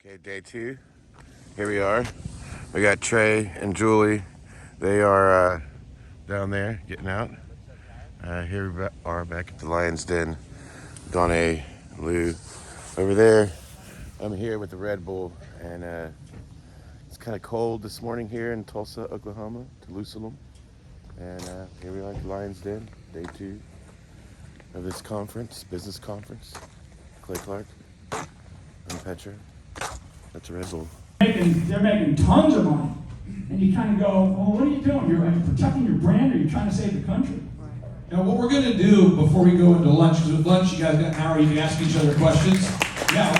Okay, day 2. Here we are. We got Trey and Julie. They are down there getting out. Here we are back at the Lion's Den. Donna, Lou, over there. I'm here with the Red Bull, and it's kind of cold this morning here in Tulsa, Oklahoma, Jerusalem. And here we are at the Lion's Den, day 2 of this conference, business conference. Clay Clark, I'm Petra. That's a Red Bull. They're making tons of money. And you kind of go, well, what are you doing? You're protecting your brand, or you're trying to save the country? Now, what we're going to do before we go into lunch, because with lunch you guys got an hour, you can ask each other questions. Yeah.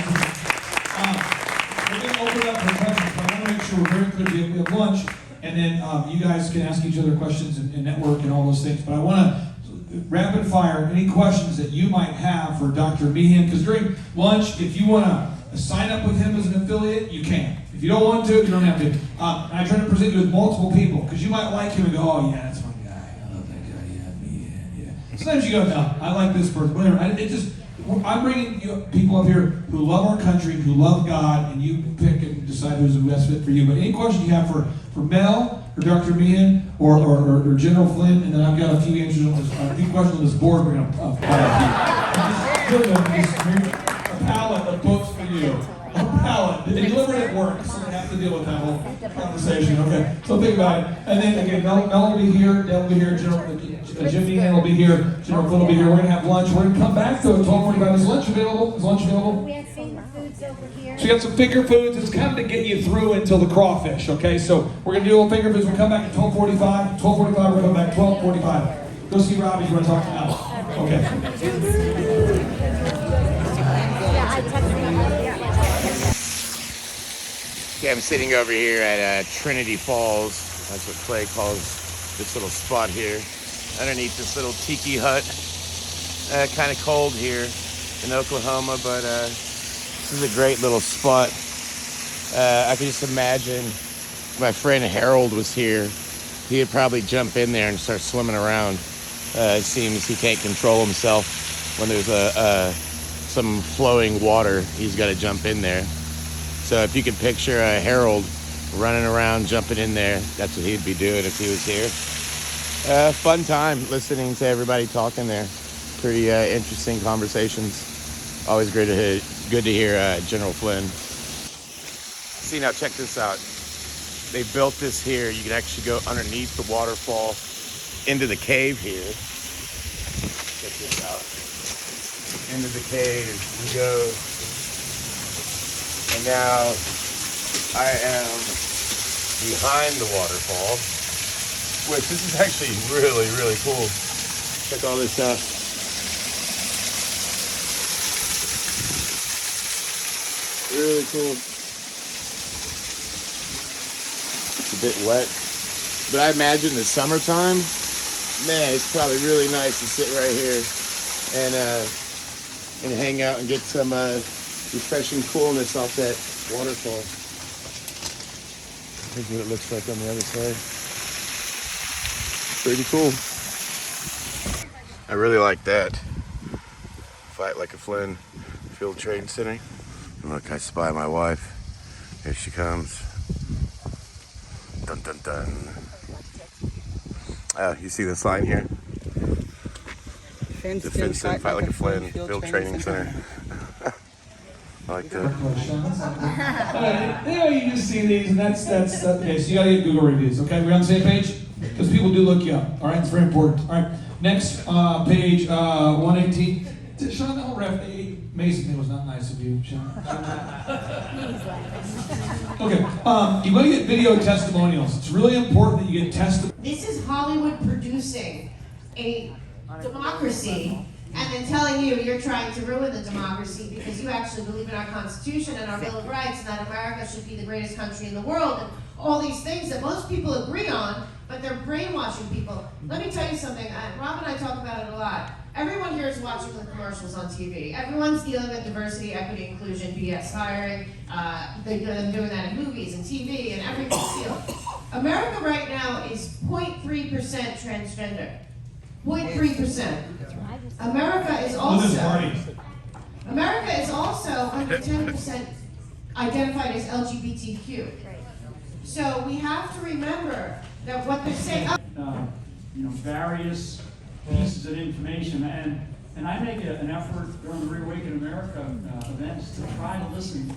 We're going to open it up for questions, but I want to make sure we're very clear. We have lunch, and then you guys can ask each other questions and network and all those things. But I want to rapid fire any questions that you might have for Dr. Meehan, because during lunch, if you want to sign up with him as an affiliate, you can. If you don't want to, you don't have to. And I try to present you with multiple people, because you might like him and go, oh yeah, that's my guy. I love that guy. Yeah, Meehan. Yeah. Sometimes you go, no, I like this person. Whatever. I'm bringing people up here who love our country, who love God, and you pick and decide who's the best fit for you. But any question you have for Mel or Dr. Meehan or General Flynn, and then I've got a few answers on this, a few questions on this board. We're going to a palette of books for you. A palette. They deliver it at work, so they have to deal with that whole conversation. Okay, so think about it. And then again, Mel will be here, Dale will be here, Jim Meehan will be here, General Flynn will be here. We're going to have lunch. We're going to come back to 12:45. Is lunch available? Is lunch available? We have finger foods over here. So you got some finger foods. It's kind of to get you through until the crawfish, okay? So we're going to do a little finger foods. We'll come back at 12:45. 12:45, we'll come back 12:45. Go see Robbie. You want to talk to Mel? Okay. Okay, I'm sitting over here at Trinity Falls. That's what Clay calls this little spot here. Underneath this little tiki hut. Kind of cold here in Oklahoma, but this is a great little spot. I can just imagine if my friend Harold was here, he'd probably jump in there and start swimming around. It seems he can't control himself when there's some flowing water. He's got to jump in there. So if you could picture Harold running around, jumping in there, that's what he'd be doing if he was here. Fun time listening to everybody talking there. Pretty interesting conversations. Always good to hear General Flynn. See, now check this out. They built this here. You can actually go underneath the waterfall into the cave here. Check this out. Into the cave we go. And now I am behind the waterfall, which this is actually really, really cool. Check all this out. Really cool. It's a bit wet, but I imagine the summertime, man, it's probably really nice to sit right here and hang out and get some refreshing coolness off that waterfall. Here's what it looks like on the other side. Pretty cool. I really like that. Fight like a Flynn Field Trade Center. And look, I spy my wife. Here she comes. Dun dun dun. Oh, you see this line here? The Fight like a Flynn Field Training Center. I like that. You just see these, and that's okay. So you gotta get Google reviews, okay? We're on the same page? Because people do look you up, all right? It's very important. All right, next page 118. Sean, the whole ref, Mason, it was not nice of you, Sean. Okay, you want to get video testimonials. It's really important that you get testimonials. This is Hollywood producing a democracy and then telling you you're trying to ruin the democracy because you actually believe in our Constitution and our Bill of Rights and that America should be the greatest country in the world and all these things that most people agree on, but they're brainwashing people. Let me tell you something. Rob and I talk about it a lot. Everyone here is watching the commercials on TV. Everyone's dealing with diversity, equity, inclusion, BS hiring. They're doing that in movies and TV and every field. America right now is 0.3% transgender. 0.3%. America is also under 10% identified as LGBTQ. So we have to remember that what they're saying. Various pieces of information, and I make an effort during the Reawaken America events to try to listen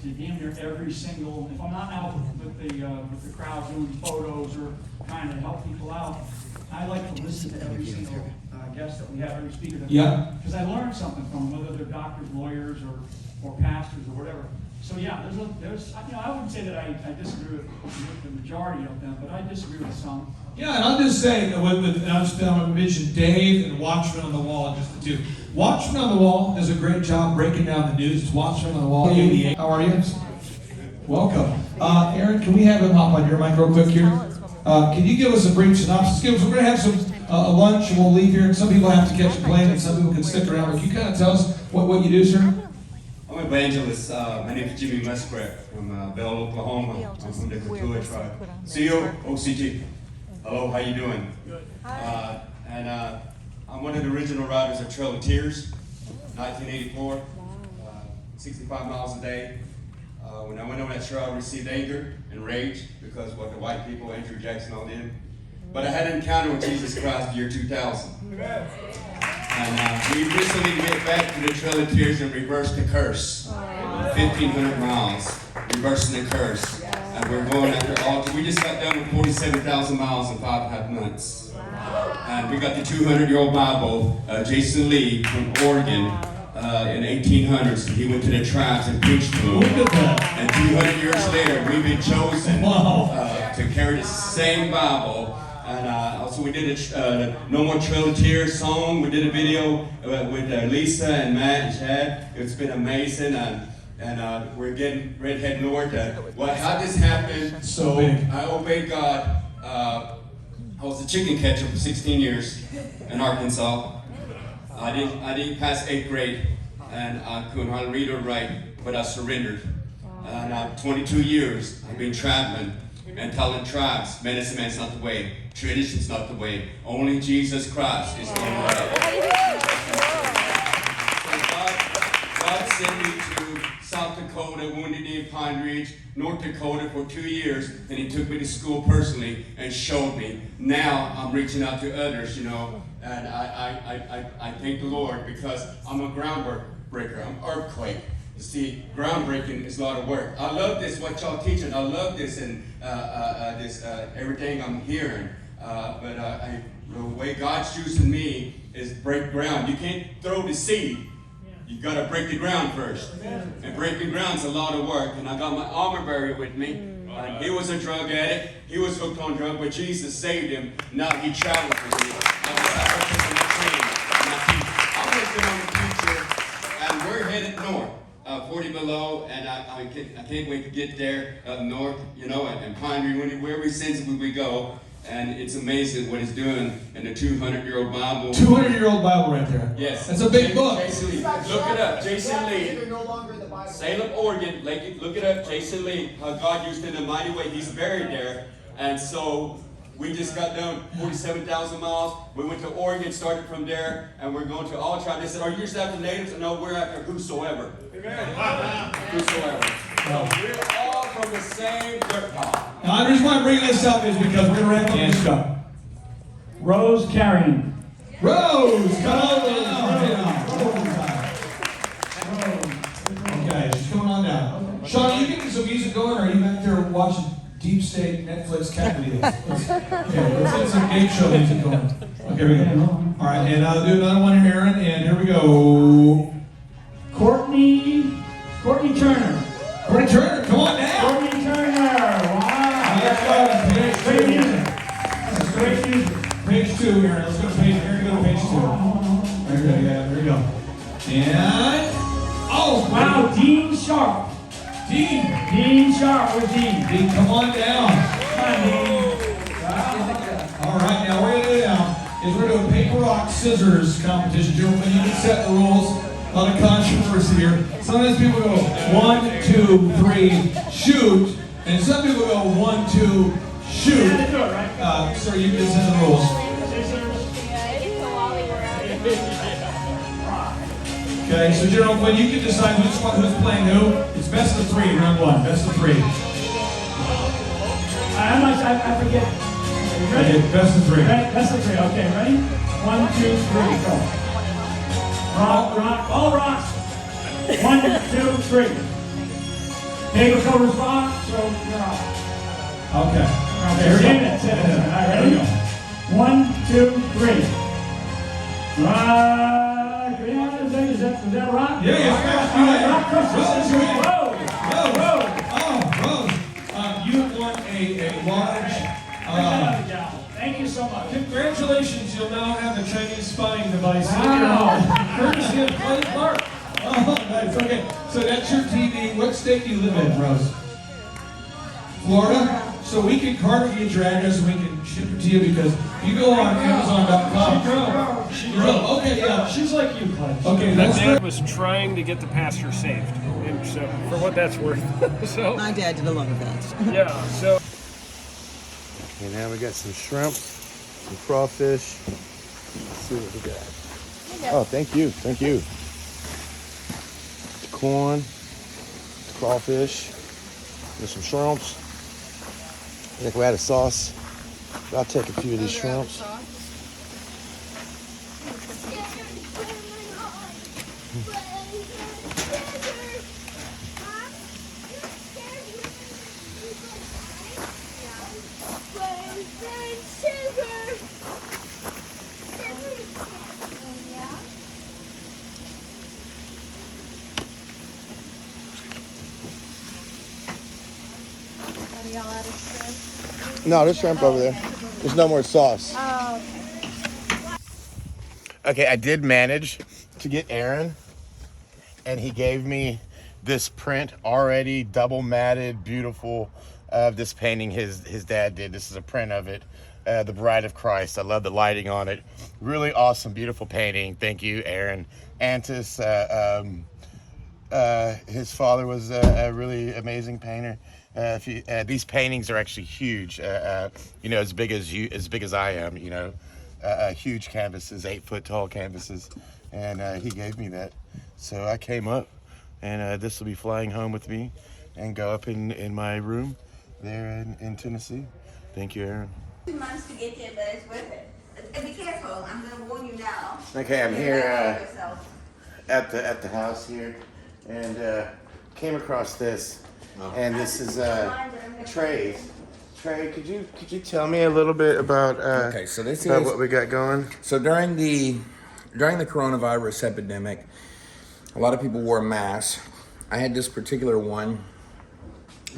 to damn near every single. If I'm not out with the crowd doing photos or trying to help people out, I like to listen to every single guest that we have, every speaker that we have, because I learned something from them, whether they're doctors, lawyers, or pastors, or whatever. So yeah, there's I wouldn't say that I disagree with the majority of them, but I disagree with some. Yeah, and I'll just say, and I'm going to mention Dave and Watchman on the Wall, just the two. Watchman on the Wall does a great job breaking down the news. It's Watchman on the Wall 88. How are you? Welcome. Aaron, can we have him hop on your mic real quick here? Can you give us a brief synopsis? We're going to have some lunch and we'll leave here. And some people have to catch a plane and some people can stick around. But can you kind of tell us what you do, sir? I'm an evangelist. My name is Jimmy Muskrat from Bell, Oklahoma. I'm from the Katuah tribe. CEO, OCT. Hello, how you doing? Good. I'm one of the original riders of Trail of Tears, 1984, 65 miles a day. When I went on that trail, I received anger and rage because what the white people, Andrew Jackson, all did. But I had an encounter with Jesus Christ the year 2000. Amen. And we recently went back to the Trail of Tears and reversed the curse. 1,500 miles, reversing the curse. And we're going after altar. We just got done with 47,000 miles in 5.5 months. And we got the 200-year-old Bible, Jason Lee from Oregon, in 1800s. He went to the tribes and preached to them. And 200 years later, we've been chosen to carry the same Bible. And also we did a No More Trail of Tears song. We did a video with Lisa and Matt and Chad. It's been amazing. And we're getting redhead north. How this happened? So I obeyed God. I was a chicken catcher for 16 years in Arkansas. I didn't pass 8th grade, and I couldn't hardly read or write, but I surrendered. And 22 years I've been traveling and telling tribes, medicine man's not the way, tradition's not the way, only Jesus Christ is the way. God sent me to South Dakota, Wounded Knee, Pine Ridge, North Dakota for 2 years, and he took me to school personally and showed me. Now I'm reaching out to others, and I thank the Lord because I'm a groundbreaker, I'm earthquake. You see, groundbreaking is a lot of work. I love this, what y'all teaching. I love this and everything I'm hearing. But the way God's using me is break ground. You can't throw the seed. You got to break the ground first. And breaking ground's a lot of work. And I got my armor bearer with me. He was a drug addict. He was hooked on drugs, but Jesus saved him. Now he travels with me. I'm looking on the future, and we're headed north. 40 below, and I can't wait to get there up north, and Pine Ridge, wherever he sends we go. And it's amazing what he's doing in the 200-year-old Bible. 200-year-old Bible right there. Yes. That's a big book. Jason Lee. Look it up. Jason Lee. Salem, Oregon. Look it up. Jason Lee. How God used him in a mighty way. He's buried there. And so we just got done 47,000 miles. We went to Oregon, started from there, and we're going to all tribes. They said, "Are you just after natives?" No, we're after whosoever. Amen. Whosoever. So we're all from the same dirt pile. Now, the reason why I'm bringing this up is because we're going to wrap up this show. Rose Carrion. Rose, come on down. Okay, she's coming on down. Sean, you getting some music going, or are you back there watching Deep State Netflix cat videos? Let's get some game show music going. Okay, here we go. All right, and I'll do another one here, Aaron, and here we go. Courtney Turner. Courtney Turner, come on down. Courtney Turner. Wow. Great music. That's great music. Page 2 here. Let's go to page. Here we go to page 2. There we go. Yeah, there we go. And wow, Dean Sharp. Dean Sharp with Dean. Dean, come on down. Come on, Dean. All right, now what we're gonna do now is we're doing paper, rock, scissors competition. You can set the rules. A lot of controversy here. Sometimes people go 1, 2, 3, shoot, and some people go 1, 2, shoot. Yeah, they do it, right? Sir, you can set the rules. Okay, so Gerald, when you can decide who's playing who, it's best of 3, round 1, best of 3. I forget. Ready? Okay, best of 3. Best of 3. Okay, ready? 1, 2, 3, go. Rock, all rocks. 1, 2, 3. Paper covers rock, so you're off. Okay. Okay, we're in it. All right, ready? 1, 2, 3. Rock. Is that rock? Yeah. Rock, paper, scissors. Whoa. Rose, you have won a large. Thank you so much. Congratulations, you'll now have a Chinese spying device in your Wow. home. Courtesy of Clay Clark. Oh, nice. Okay, so that's your TV. What state do you live in, Rose? Florida? So we can card it, get your address, and we can ship it to you because you go on Amazon.com. She drove. Okay, yeah. She's like you, Clay. Okay, My that's dad was trying to get the pastor saved, and so for what that's worth. So My dad did a lot of that. yeah, so Okay, now we got some shrimp, some crawfish. Let's see what we got. Oh, thank you. Corn, crawfish, there's some shrimps. I think we had a sauce. I'll take a few of these shrimps. Are y'all out of shrimp? No, there's shrimp over there. There's no more sauce. Oh, Okay, I did manage to get Aaron, and he gave me this print already double matted, beautiful, of this painting his dad did. This is a print of it, the Bride of Christ. I love the lighting on it. Really awesome, beautiful painting. Thank you, Aaron. Antis, his father was a really amazing painter. These paintings are actually huge. As big as I am. Huge canvases, 8-foot tall canvases, and he gave me that. So I came up, and this will be flying home with me, and go up in my room there in Tennessee. Thank you, Aaron. 2 months to get there, but it's worth it. And be careful. I'm going to warn you now. Okay, I'm You're here not yourself. at the house here, and came across this, and this is Trey. Trey, could you tell me a little bit about Okay, so this about is what we got going? so during the coronavirus epidemic, a lot of people wore masks. I had this particular one.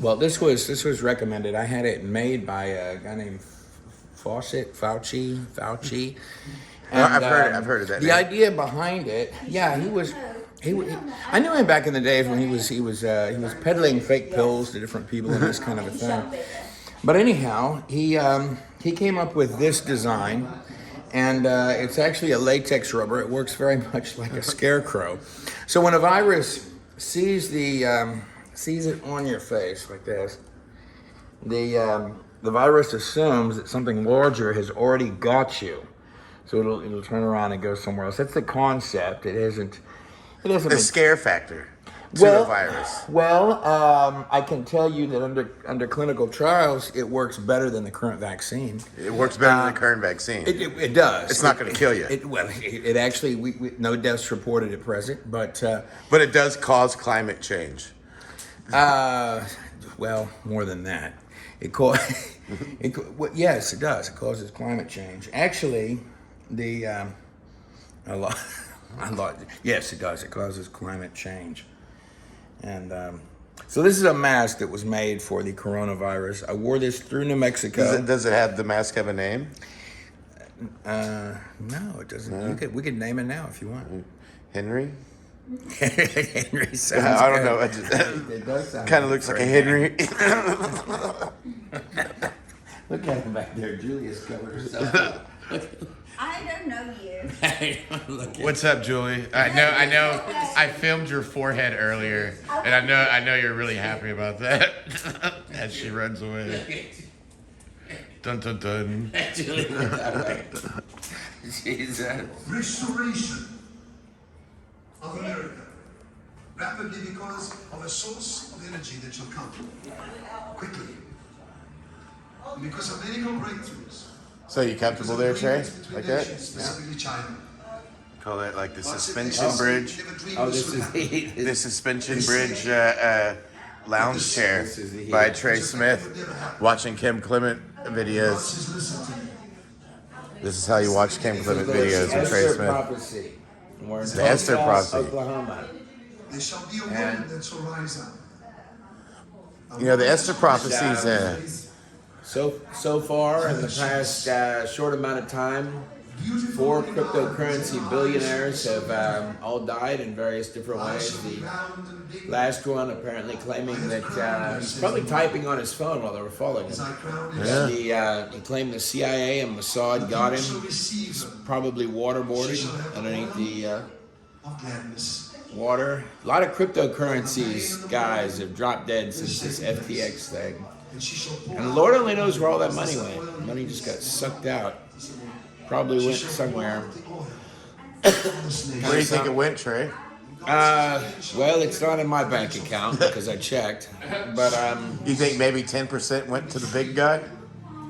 Well, this was recommended. I had it made by a guy named Fauci. And, I've heard of that The name. idea behind it, yeah, I knew him back in the days when he was peddling fake pills to different people and this kind of a thing. But anyhow, he came up with this design, and it's actually a latex rubber. It works very much like a scarecrow. So when a virus sees it on your face like this, the virus assumes that something larger has already got you. So it'll turn around and go somewhere else. That's the concept. It isn't. The scare factor to the virus. Well, I can tell you that under clinical trials, it works better than the current vaccine. It works better than the current vaccine. It does. It's not going to kill you. It actually, we no deaths reported at present, but But it does cause climate change. well, more than that. Yes, it does. It causes climate change. Actually, yes, it does. It causes climate change. And so this is a mask that was made for the coronavirus. I wore this through New Mexico. Does it have the mask have a name? No, it doesn't. We could name it now if you want. Henry? Henry sounds I don't good. know. It does sound Kind of looks like a Henry. Look at him back there. Julia's covered herself up. I don't know you. Look at What's up, Julie? I know. I filmed your forehead earlier, and I know you're really happy about that. As she runs away. Dun dun dun. Julia. Jesus. Restoration. of America. Rapidly because of a source of energy that shall come quickly. And because of medical breakthroughs. So you comfortable there, Trey? Like that? Specifically China. Call that like the suspension bridge. Oh, this is The suspension bridge lounge chair This is the heat. by Trey Smith. Watching Kim Clement videos. This is how you watch Kim Clement videos with Trey Esther Smith. prophecy. We're in The Esther Tulsa, prophecy. Oklahoma. There shall be a And- woman that shall rise up. You know, the Esther prophecies. So far in the past short amount of time, 4 cryptocurrency billionaires have all died in various different ways. The last one apparently claiming that he's probably typing on his phone while they were following him. He claimed the CIA and Mossad got him. He's probably waterboarding underneath the water. A lot of cryptocurrencies guys have dropped dead since this FTX thing. And the Lord only knows where all that money went. Money just got sucked out. Probably went somewhere. Where do you think it went, Trey? Well, it's not in my bank account because I checked. But You think maybe 10% went to the big guy?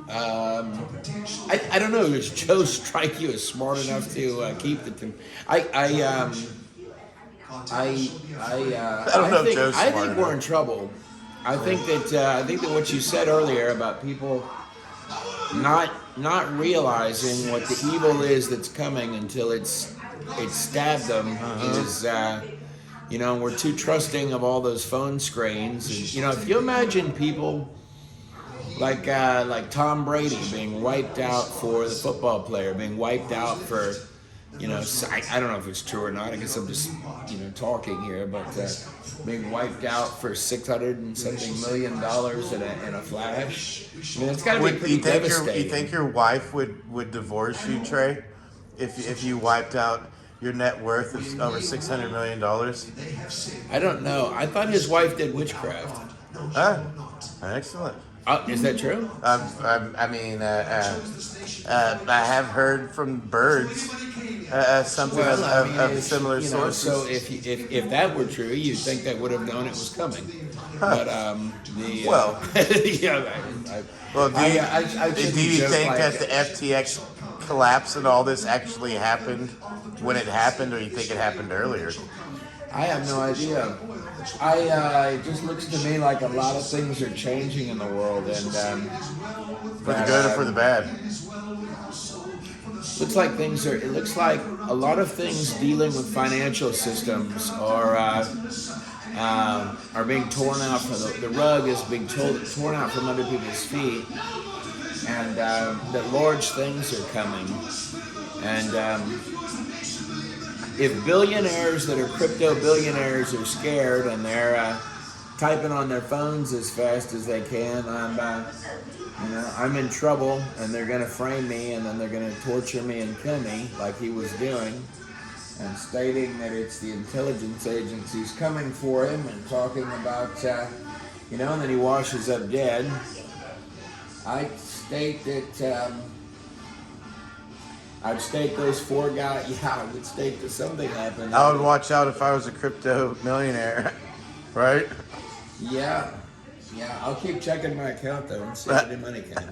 I don't know. Does Joe strike you as smart enough to keep the? I don't know if think, Joe's I smart think we're in enough. trouble. I think that what you said earlier about people not realizing what the evil is that's coming until it's stabbed them is we're too trusting of all those phone screens. And if you imagine people like Tom Brady being wiped out for the football player, being wiped out for I don't know if it's true or not. I guess I'm just talking here, but being wiped out for $600 and something million in a flash. I mean, it's got to be pretty devastating. You think your wife would divorce you, Trey, if you wiped out your net worth of over $600 million? I don't know. I thought his wife did witchcraft. Excellent. Is that true? I have heard from birds something of similar sources. So if that were true, you'd think that would have known it was coming. But do you think that the FTX collapse and all this actually happened when it happened, or you think it happened earlier? I have no idea. It just looks to me like a lot of things are changing in the world, and For the good or for the bad? It looks like a lot of things dealing with financial systems are being torn out from the rug is being torn out from under people's feet, and that large things are coming, and if billionaires that are crypto billionaires are scared and they're typing on their phones as fast as they can, I'm in trouble, and they're going to frame me, and then they're going to torture me and kill me like he was doing, and stating that it's the intelligence agencies coming for him and talking about, and then he washes up dead. I state that, I'd state those 4 guys, I would state that something happened. I would watch out if I was a crypto millionaire, right? Yeah, I'll keep checking my account though and see if any money came.